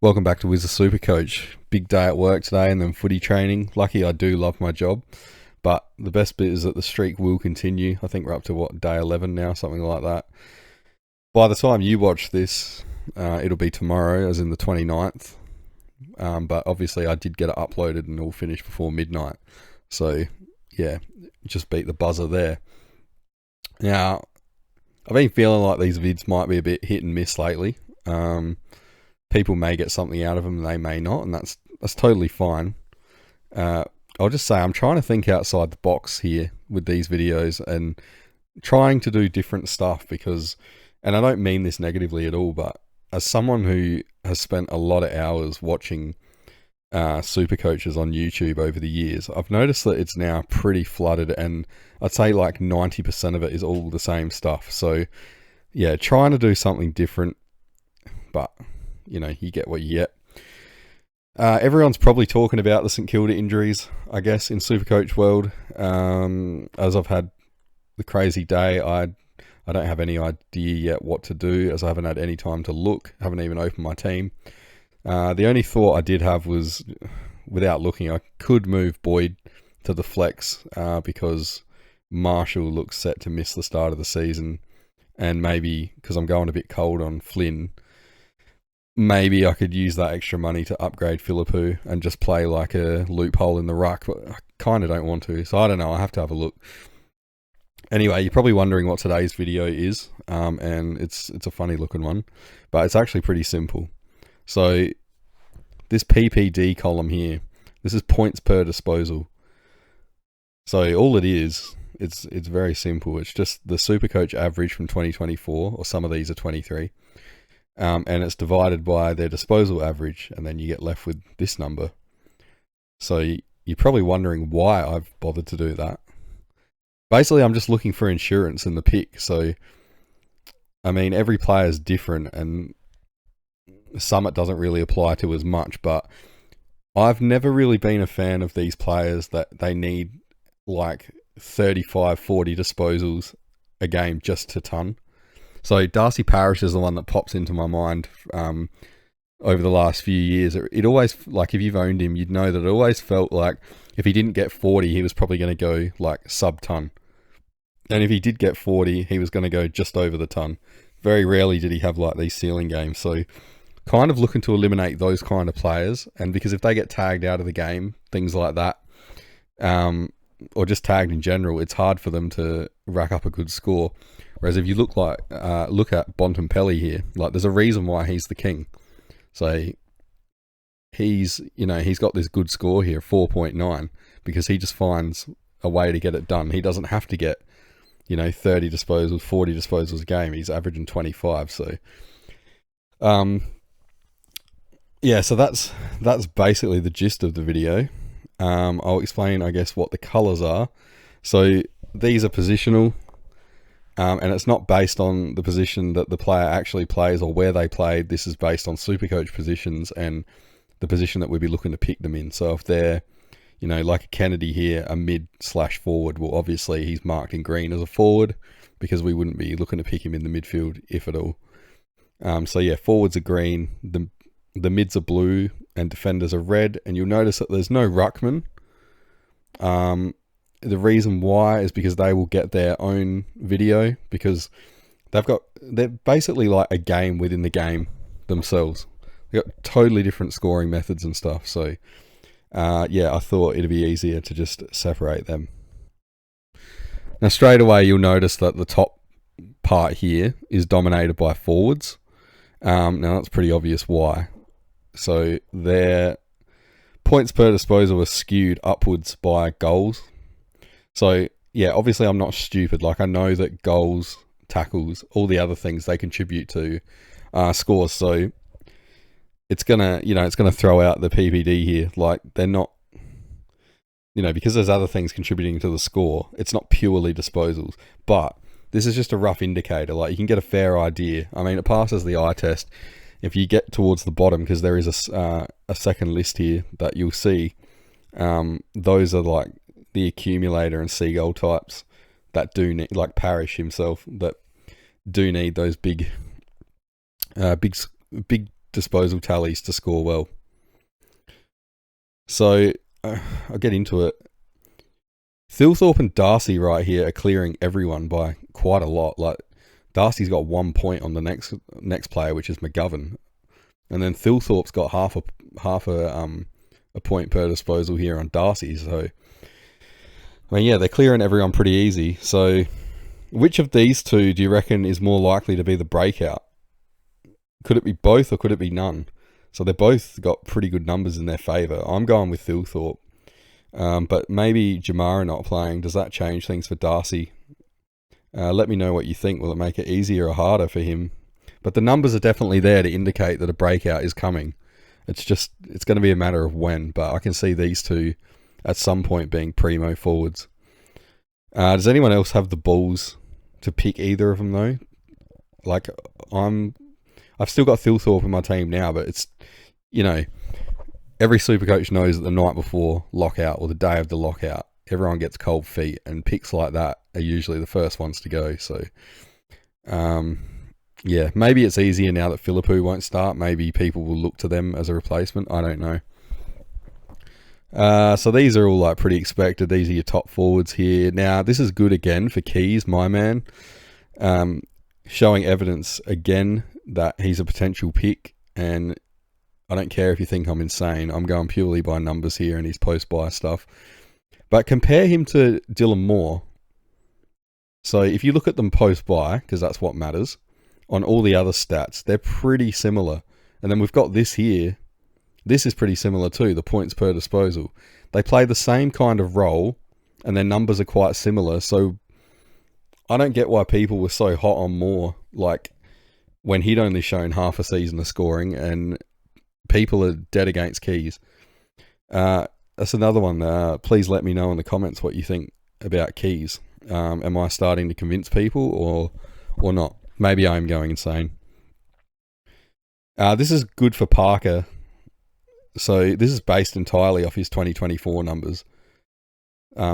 Welcome back to Wizard Supercoach. Big day at work today and then footy training. Lucky I do love my job, but the best bit is that the streak will continue. I think we're up to day 11 now, something like that. By the time you watch this, it'll be tomorrow, as in the 29th. But obviously I did get it uploaded and all finished before midnight. So yeah, just beat the buzzer there. Now, I've been feeling like these vids might be a bit hit and miss lately. People may get something out of them, and they may not, and that's totally fine. I'll just say I'm trying to think outside the box here with these videos and trying to do different stuff because, and I don't mean this negatively at all, but as someone who has spent a lot of hours watching super coaches on YouTube over the years, I've noticed that it's now pretty flooded, and I'd say like 90% of it is all the same stuff. So yeah, trying to do something different, but you know, you get what you get. Everyone's probably talking about the St Kilda injuries, I guess, in Supercoach world. As I've had the crazy day, I don't have any idea yet what to do, as I haven't had any time to look, haven't even opened my team. The only thought I did have was, without looking, I could move Boyd to the flex because Marshall looks set to miss the start of the season, and maybe, because I'm going a bit cold on Flynn, maybe I could use that extra money to upgrade Philippou and just play like a loophole in the ruck, but I kind of don't want to, so I don't know, I have to have a look. Anyway, you're probably wondering what today's video is, and it's a funny looking one, but it's actually pretty simple. So this PPD column here, this is points per disposal. So all it is, it's very simple. It's just the Supercoach average from 2024, or some of these are 23. And it's divided by their disposal average, and then you get left with this number. So you're probably wondering why I've bothered to do that. Basically, I'm just looking for insurance in the pick. So, I mean, every player is different, and some it doesn't really apply to as much, but I've never really been a fan of these players that they need like 35, 40 disposals a game just to ton. So Darcy Parish is the one that pops into my mind over the last few years. It always, like, if you've owned him, you'd know that it always felt like if he didn't get 40, he was probably going to go like sub-ton. And if he did get 40, he was going to go just over the ton. Very rarely did he have like these ceiling games. So kind of looking to eliminate those kind of players. And because if they get tagged out of the game, things like that, or just tagged in general, it's hard for them to rack up a good score. Whereas if you look at Bontempelli here, like, there's a reason why he's the king. So he's got this good score here, 4.9, because he just finds a way to get it done. He doesn't have to get 30 disposals, 40 disposals a game. He's averaging 25. So yeah, so that's basically the gist of the video. I'll explain, I guess, what the colors are. So these are positional. And it's not based on the position that the player actually plays or where they played. This is based on Supercoach positions and the position that we'd be looking to pick them in. So if they're, like a Kennedy here, a mid/forward, well, obviously he's marked in green as a forward because we wouldn't be looking to pick him in the midfield, if at all. So yeah, forwards are green, the mids are blue, and defenders are red. And you'll notice that there's no ruckman. The reason why is because they will get their own video, because they're basically like a game within the game themselves. They've got totally different scoring methods and stuff. So yeah, I thought it'd be easier to just separate them. Now straight away you'll notice that the top part here is dominated by forwards. Now that's pretty obvious why. So their points per disposal are skewed upwards by goals. So yeah, obviously I'm not stupid. Like, I know that goals, tackles, all the other things, they contribute to scores. So it's gonna throw out the PPD here. Like, they're not, because there's other things contributing to the score. It's not purely disposals, but this is just a rough indicator. Like, you can get a fair idea. I mean, it passes the eye test. If you get towards the bottom, because there is a second list here that you'll see, those are like the accumulator and seagull types that do need, like Parish himself, that do need those big disposal tallies to score well. So I'll get into it. Thilthorpe and Darcy right here are clearing everyone by quite a lot. Like Darcy's got 1 point on the next player, which is McGovern, and then Thilthorpe's got half a point per disposal here on Darcy. So I mean, yeah, they're clearing everyone pretty easy. So which of these two do you reckon is more likely to be the breakout? Could it be both or could it be none? So they've both got pretty good numbers in their favour. I'm going with Thilthorpe. But maybe Jamara not playing, does that change things for Darcy? Let me know what you think. Will it make it easier or harder for him? But the numbers are definitely there to indicate that a breakout is coming. It's going to be a matter of when, but I can see these two at some point being primo forwards. Does anyone else have the balls to pick either of them though? Like I've still got Thilthorpe in my team now, but it's, every Supercoach knows that the night before lockout or the day of the lockout, everyone gets cold feet, and picks like that are usually the first ones to go. So, yeah, maybe it's easier now that Philippou won't start. Maybe people will look to them as a replacement. I don't know. So these are all like pretty expected. These are your top forwards here. Now, this is good again for Keys, my man. Showing evidence again that he's a potential pick, and I don't care if you think I'm insane. I'm going purely by numbers here and his post-buy stuff. But compare him to Dylan Moore. So if you look at them post-buy, because that's what matters, on all the other stats, they're pretty similar. And then we've got this here. This is pretty similar too, the points per disposal. They play the same kind of role, and their numbers are quite similar. So I don't get why people were so hot on Moore, like when he'd only shown half a season of scoring, and people are dead against Keys. That's another one. Please let me know in the comments what you think about Keys. Am I starting to convince people or not? Maybe I'm going insane. This is good for Parker. So this is based entirely off his 2024 numbers.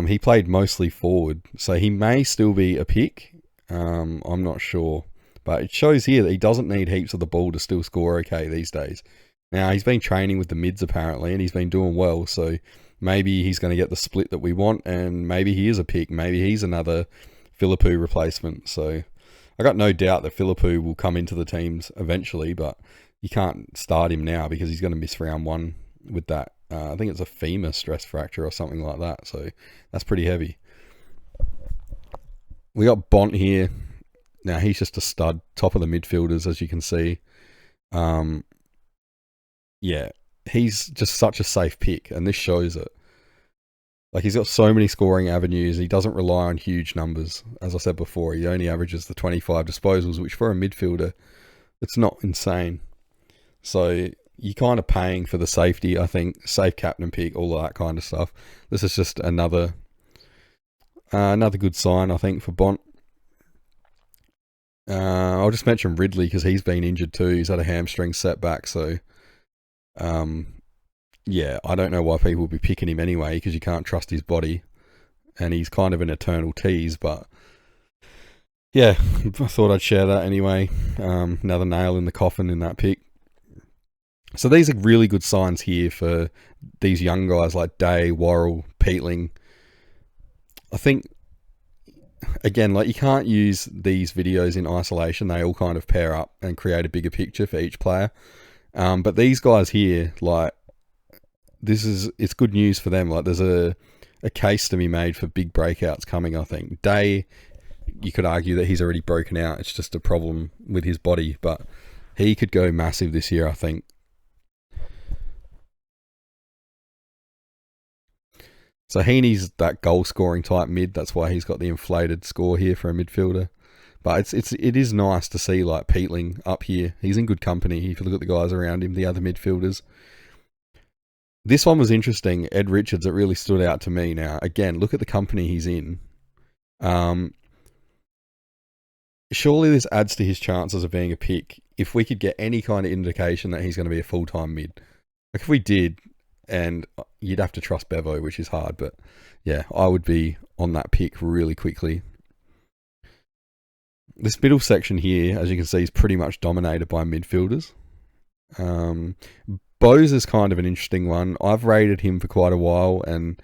He played mostly forward, so he may still be a pick. I'm not sure. But it shows here that he doesn't need heaps of the ball to still score okay these days. Now, he's been training with the mids apparently, and he's been doing well, so maybe he's going to get the split that we want, and maybe he is a pick. Maybe he's another Philippou replacement. So I got no doubt that Philippou will come into the teams eventually, but you can't start him now because he's going to miss round one with that. I think it's a femur stress fracture or something like that, so that's pretty heavy. We got Bont here. Now, he's just a stud, top of the midfielders, as you can see. Yeah, he's just such a safe pick, and this shows it. Like, he's got so many scoring avenues. He doesn't rely on huge numbers. As I said before, he only averages the 25 disposals, which for a midfielder, it's not insane. So you're kind of paying for the safety, I think. Safe captain pick, all of that kind of stuff. This is just another good sign, I think, for Bont. I'll just mention Ridley because he's been injured too. He's had a hamstring setback, so yeah, I don't know why people will be picking him anyway because you can't trust his body, and he's kind of an eternal tease. But yeah, I thought I'd share that anyway. Another nail in the coffin in that pick. So these are really good signs here for these young guys like Day, Worrell, Peatling. I think, again, like, you can't use these videos in isolation. They all kind of pair up and create a bigger picture for each player. But these guys here, like, it's good news for them. Like, there's a case to be made for big breakouts coming, I think. Day, you could argue that he's already broken out. It's just a problem with his body, but he could go massive this year, I think. So Heaney's that goal-scoring type mid. That's why he's got the inflated score here for a midfielder. But it is nice to see, like, Peatling up here. He's in good company if you look at the guys around him, the other midfielders. This one was interesting. Ed Richards, it really stood out to me. Now, again, look at the company he's in. Surely this adds to his chances of being a pick if we could get any kind of indication that he's going to be a full-time mid. Like, if we did, and you'd have to trust Bevo, which is hard, but yeah, I would be on that pick really quickly. This middle section here, as you can see, is pretty much dominated by midfielders. Bose is kind of an interesting one. I've rated him for quite a while, and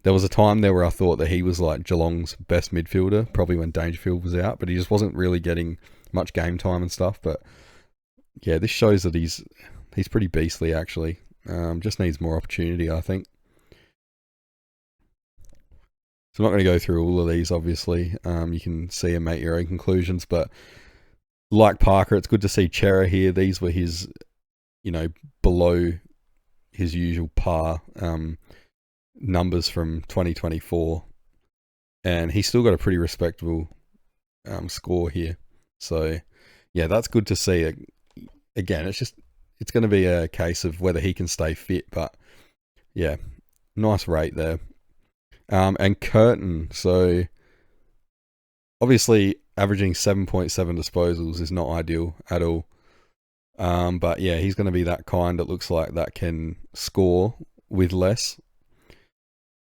there was a time there where I thought that he was like Geelong's best midfielder, probably when Dangerfield was out, but he just wasn't really getting much game time and stuff. But yeah, this shows that he's pretty beastly actually. Just needs more opportunity, I think. So I'm not going to go through all of these, obviously. You can see and make your own conclusions, but like Parker, it's good to see Chera here. These were his, below his usual par numbers from 2024, and he's still got a pretty respectable score here. So yeah, that's good to see. Again, it's going to be a case of whether he can stay fit, but yeah, nice rate there. And Curtin, so obviously averaging 7.7 disposals is not ideal at all. But yeah, he's going to be that kind that looks like that can score with less.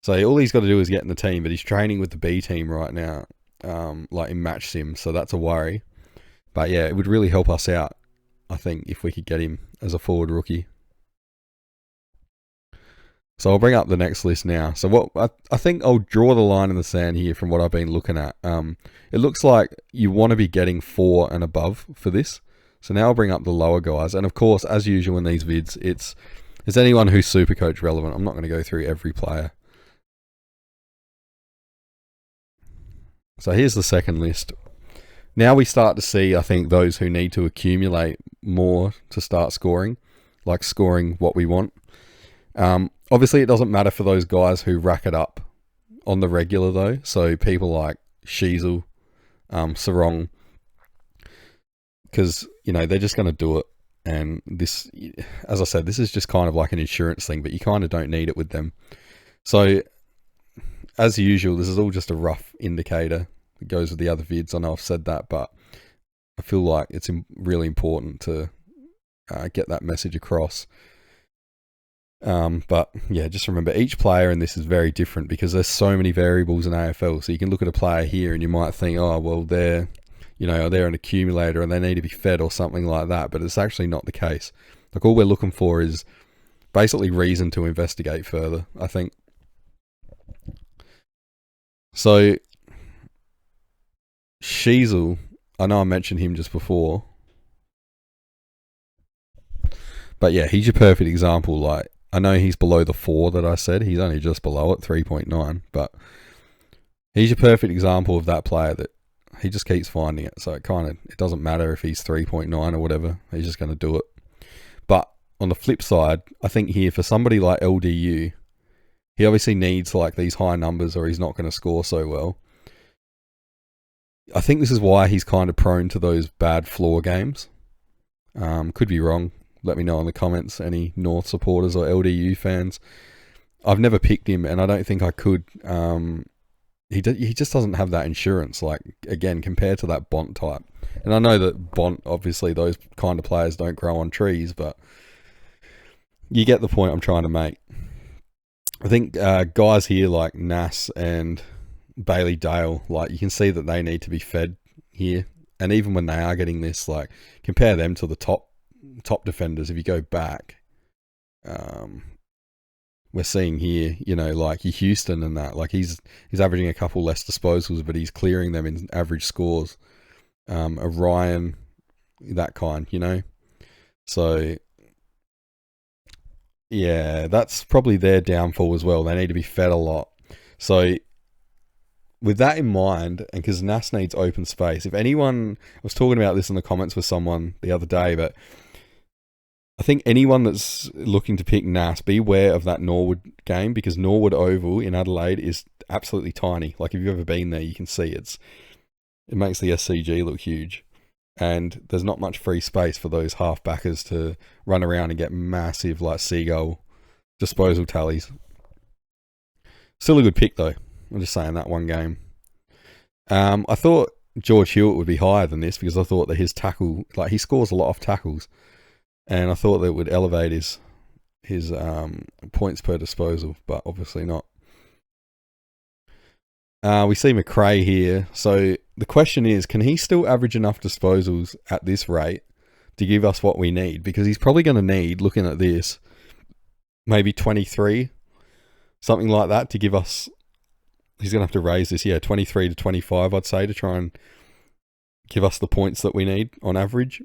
So all he's got to do is get in the team, but he's training with the B team right now, like in match sim, so that's a worry. But yeah, it would really help us out, I think, if we could get him as a forward rookie. So I'll bring up the next list now. So what I think I'll draw the line in the sand here from what I've been looking at. It looks like you want to be getting 4 and above for this. So now I'll bring up the lower guys. And of course, as usual in these vids, it's anyone who's Supercoach relevant. I'm not going to go through every player. So here's the second list. Now we start to see, I think, those who need to accumulate more to start scoring, like scoring what we want. Obviously, it doesn't matter for those guys who rack it up on the regular, though. So people like Sheasel, Sarong, because, they're just going to do it. And this, as I said, this is just kind of like an insurance thing, but you kind of don't need it with them. So, as usual, this is all just a rough indicator. It goes with the other vids. I know I've said that, but I feel like it's really important to get that message across. But yeah, just remember each player in this is very different because there's so many variables in AFL. So you can look at a player here and you might think, oh, well, they're an accumulator and they need to be fed or something like that. But it's actually not the case. Like all we're looking for is basically reason to investigate further, I think. So Sheasel, I know I mentioned him just before, but yeah, he's your perfect example. Like, I know he's below the 4 that I said. He's only just below it, 3.9. But he's your perfect example of that player that he just keeps finding it. So it doesn't matter if he's 3.9 or whatever. He's just going to do it. But on the flip side, I think here for somebody like LDU, he obviously needs like these high numbers or he's not going to score so well. I think this is why he's kind of prone to those bad floor games. Could be wrong. Let me know in the comments, any North supporters or LDU fans. I've never picked him, and I don't think I could. He just doesn't have that insurance, like, again, compared to that Bont type. And I know that Bont, obviously, those kind of players don't grow on trees, but you get the point I'm trying to make. I think guys here like Nas and Bailey Dale, like, you can see that they need to be fed here. And even when they are getting this, like, compare them to the top defenders. If you go back, we're seeing here, like your Houston and that, like he's averaging a couple less disposals, but he's clearing them in average scores. A Ryan, that kind, So yeah, that's probably their downfall as well. They need to be fed a lot. So with that in mind, and because Nas needs open space, if anyone, I was talking about this in the comments with someone the other day, but I think anyone that's looking to pick Nas, be aware of that Norwood game, because Norwood Oval in Adelaide is absolutely tiny. Like, if you've ever been there, you can see it makes the SCG look huge. And there's not much free space for those half-backers to run around and get massive, like, seagull disposal tallies. Still a good pick, though. I'm just saying, that one game. I thought George Hewitt would be higher than this because I thought that his tackle, like, he scores a lot of tackles. And I thought that it would elevate his points per disposal, but obviously not. We see McRae here. So the question is, can he still average enough disposals at this rate to give us what we need, because he's probably going to need, looking at this, maybe 23, something like that, to give us. He's going to have to raise this, 23 to 25, I'd say, to try and give us the points that we need on average.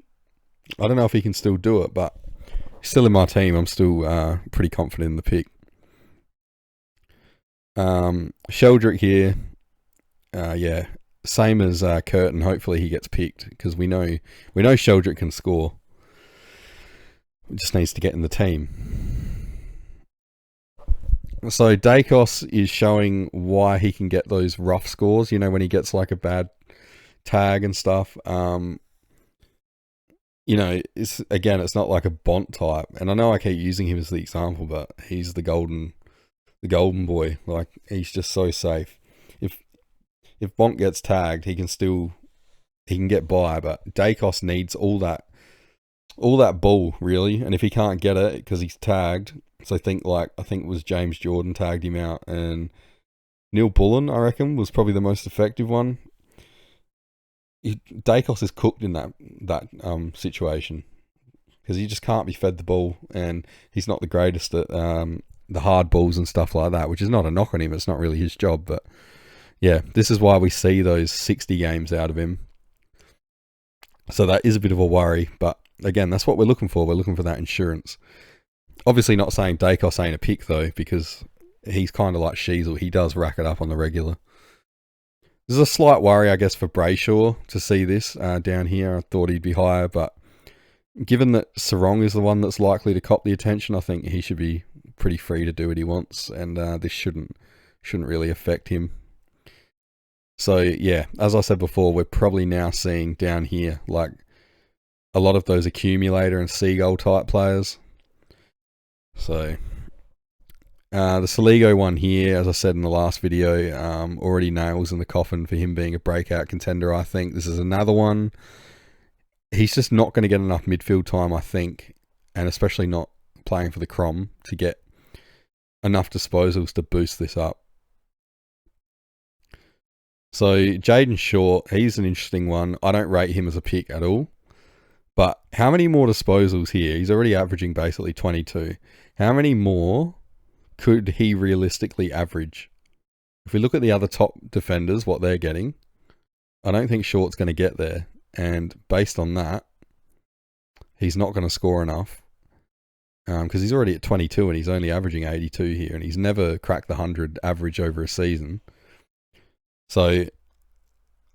I don't know if he can still do it, but he's still in my team. I'm still pretty confident in the pick. Sheldrick here, same as Curtin. Hopefully he gets picked, because we know Sheldrick can score. He just needs to get in the team. So Dacos is showing why he can get those rough scores, when he gets like a bad tag and stuff. It's not like a Bont type, and I know I keep using him as the example, but he's the golden boy. Like, he's just so safe. If Bont gets tagged, he can get by, but Dacos needs all that ball, really, and if he can't get it because he's tagged. So I think it was James Jordan tagged him out, and Neil Bullen, I reckon, was probably the most effective one. Dacos is cooked in that situation, because he just can't be fed the ball, and he's not the greatest at the hard balls and stuff like that, which is not a knock on him. It's not really his job, but yeah, this is why we see those 60 games out of him. So that is a bit of a worry, but again, that's what we're looking for. We're looking for that insurance. Obviously not saying Dacos ain't a pick, though, because he's kind of like Sheasel. He does rack it up on the regular. There's a slight worry, I guess, for Brayshaw to see this down here. I thought he'd be higher, but given that Sarong is the one that's likely to cop the attention, I think he should be pretty free to do what he wants, and this shouldn't really affect him. So yeah, as I said before, we're probably now seeing down here like a lot of those accumulator and seagull type players. So the Saligo one here, as I said in the last video, already nails in the coffin for him being a breakout contender. I think this is another one. He's just not going to get enough midfield time, I think, and especially not playing for the Crom, to get enough disposals to boost this up. So Jaden Short, he's an interesting one. I don't rate him as a pick at all. But how many more disposals here? He's already averaging basically 22. How many more could he realistically average? If we look at the other top defenders, what they're getting, I don't think Short's going to get there. And based on that, he's not going to score enough. Because he's already at 22 and he's only averaging 82 here. And he's never cracked the 100 average over a season. So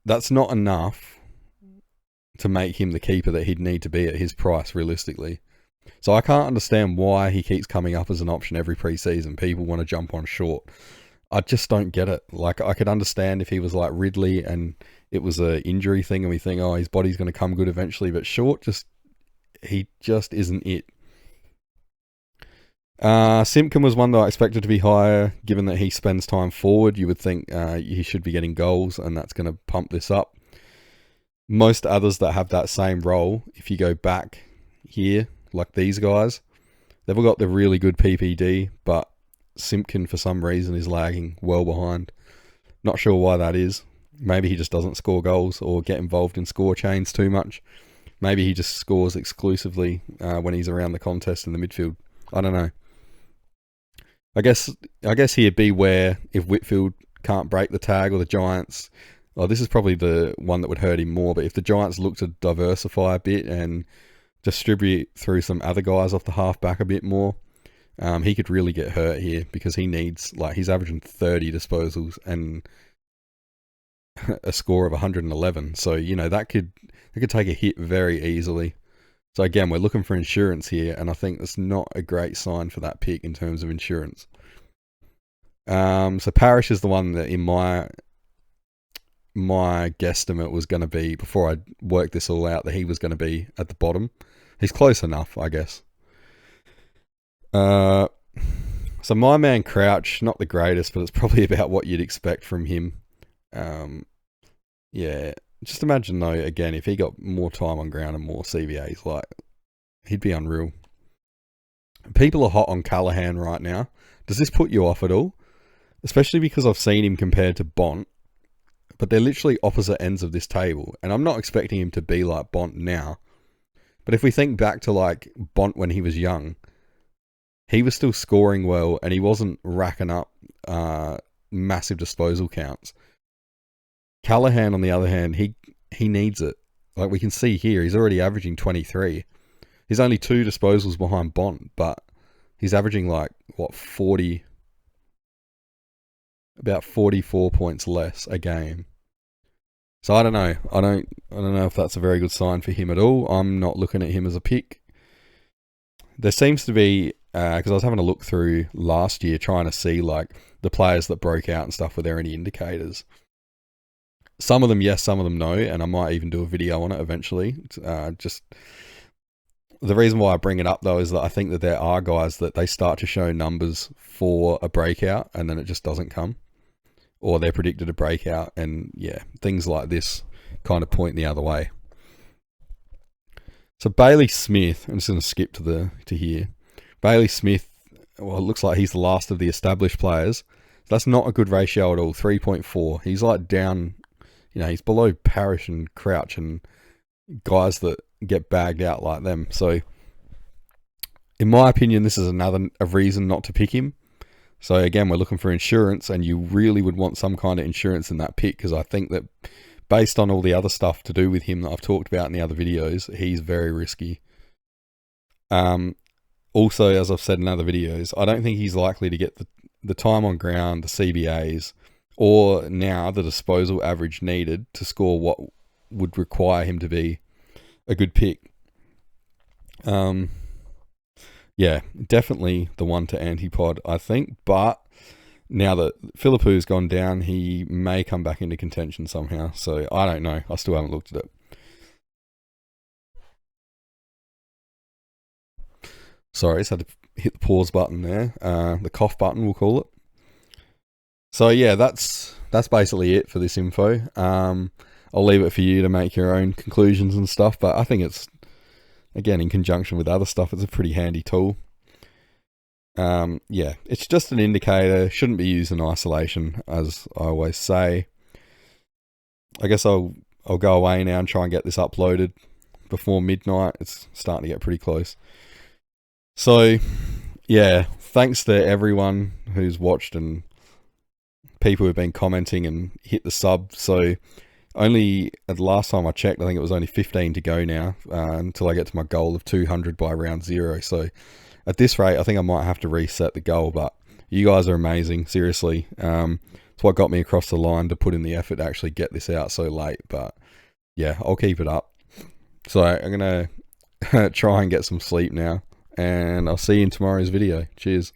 that's not enough to make him the keeper that he'd need to be at his price realistically. So I can't understand why he keeps coming up as an option every preseason. People want to jump on Short. I just don't get it. Like, I could understand if he was like Ridley and it was an injury thing and we think, oh, his body's going to come good eventually. But Short, he just isn't it. Simpkin was one that I expected to be higher, given that he spends time forward. You would think he should be getting goals, and that's going to pump this up. Most others that have that same role, if you go back here, like these guys, they've all got the really good PPD, but Simpkin, for some reason, is lagging well behind. Not sure why that is. Maybe he just doesn't score goals or get involved in score chains too much. Maybe he just scores exclusively when he's around the contest in the midfield. I don't know. I guess here, beware if Whitfield can't break the tag, or the Giants. Well, this is probably the one that would hurt him more, but if the Giants look to diversify a bit and distribute through some other guys off the halfback a bit more, he could really get hurt here, because he needs, like, he's averaging 30 disposals and a score of 111. So, that could take a hit very easily. So again, we're looking for insurance here, and I think that's not a great sign for that pick in terms of insurance. So Parrish is the one that in my guesstimate was going to be, before I worked this all out, that he was going to be at the bottom. He's close enough, I guess. So my man Crouch, not the greatest, but it's probably about what you'd expect from him. Yeah. Just imagine, though, again, if he got more time on ground and more CVAs, like, he'd be unreal. People are hot on Callahan right now. Does this put you off at all? Especially because I've seen him compared to Bont, but they're literally opposite ends of this table, and I'm not expecting him to be like Bont now. But if we think back to like Bont when he was young, he was still scoring well and he wasn't racking up massive disposal counts. Callahan, on the other hand, he needs it. Like we can see here, he's already averaging 23. He's only 2 disposals behind Bont, but he's averaging like, what, 40... about 44 points less a game. So I don't know. I don't know if that's a very good sign for him at all. I'm not looking at him as a pick. There seems to be, because I was having a look through last year trying to see like the players that broke out and stuff, were there any indicators? Some of them yes, some of them no, and I might even do a video on it eventually. Just the reason why I bring it up though is that I think that there are guys that they start to show numbers for a breakout and then it just doesn't come. Or they're predicted to break out, and yeah, things like this kind of point the other way. So Bailey Smith, I'm just going to skip to here. Bailey Smith, well, it looks like he's the last of the established players. That's not a good ratio at all, 3.4. He's like down, he's below Parrish and Crouch and guys that get bagged out like them. So, in my opinion, this is a reason not to pick him. So again, we're looking for insurance, and you really would want some kind of insurance in that pick, because I think that based on all the other stuff to do with him that I've talked about in the other videos, he's very risky. Also, as I've said in other videos, I don't think he's likely to get the time on ground, the CBAs, or now the disposal average needed to score what would require him to be a good pick. Yeah, definitely the one to antipod, I think. But now that Philippu's gone down, he may come back into contention somehow. So I don't know. I still haven't looked at it. Sorry, I just had to hit the pause button there. The cough button, we'll call it. So yeah, that's basically it for this info. I'll leave it for you to make your own conclusions and stuff. But I think it's, again, in conjunction with other stuff, it's a pretty handy tool. Yeah, it's just an indicator. Shouldn't be used in isolation, as I always say. I guess I'll go away now and try and get this uploaded before midnight. It's starting to get pretty close. So, yeah, thanks to everyone who's watched and people who've been commenting and hit the sub. So, only at the last time I checked, I think it was only 15 to go now until I get to my goal of 200 by round 0. So, at this rate, I think I might have to reset the goal. But you guys are amazing, seriously. It's what got me across the line to put in the effort to actually get this out so late. But yeah, I'll keep it up. So, I'm going to try and get some sleep now. And I'll see you in tomorrow's video. Cheers.